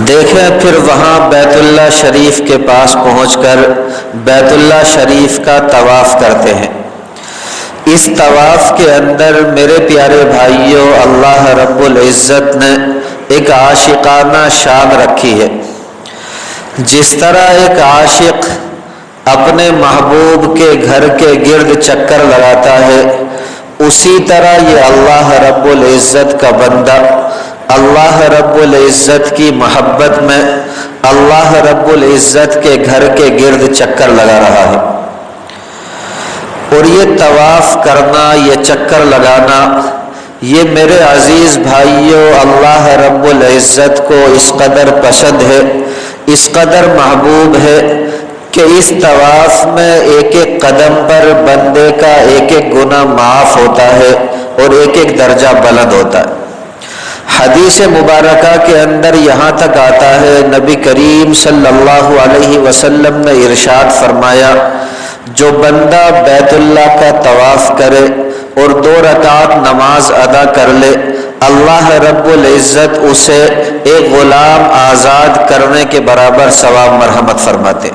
دیکھیں پھر وہاں بیت اللہ شریف کے پاس پہنچ کر بیت اللہ شریف کا طواف کرتے ہیں۔ اس طواف کے اندر میرے پیارے بھائیوں اللہ رب العزت نے ایک عاشقانہ شان رکھی ہے۔ جس طرح ایک عاشق اپنے محبوب کے گھر کے گرد چکر لگاتا ہے، اسی طرح یہ اللہ رب العزت کا بندہ اللہ رب العزت کی محبت میں اللہ رب العزت کے گھر کے گرد چکر لگا رہا ہے۔ اور یہ طواف کرنا، یہ چکر لگانا، یہ میرے عزیز بھائیوں اللہ رب العزت کو اس قدر پسند ہے، اس قدر محبوب ہے کہ اس طواف میں ایک ایک قدم پر بندے کا ایک ایک گناہ معاف ہوتا ہے اور ایک ایک درجہ بلند ہوتا ہے۔ حدیث مبارکہ کے اندر یہاں تک آتا ہے، نبی کریم صلی اللہ علیہ وسلم نے ارشاد فرمایا، جو بندہ بیت اللہ کا طواف کرے اور 2 رکعت نماز ادا کر لے، اللہ رب العزت اسے ایک غلام آزاد کرنے کے برابر ثواب مرحمت فرماتے۔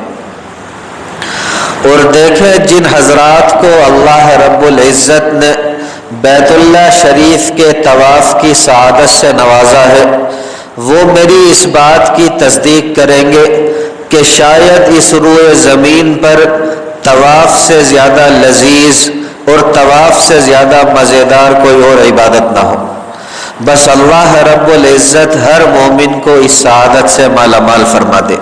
اور دیکھیں جن حضرات کو اللہ رب العزت نے بیت اللہ شریف کے طواف کی سعادت سے نوازا ہے، وہ میری اس بات کی تصدیق کریں گے کہ شاید اس روئے زمین پر طواف سے زیادہ لذیذ اور طواف سے زیادہ مزیدار کوئی اور عبادت نہ ہو۔ بس اللہ رب العزت ہر مومن کو اس سعادت سے مالا مال فرما دے۔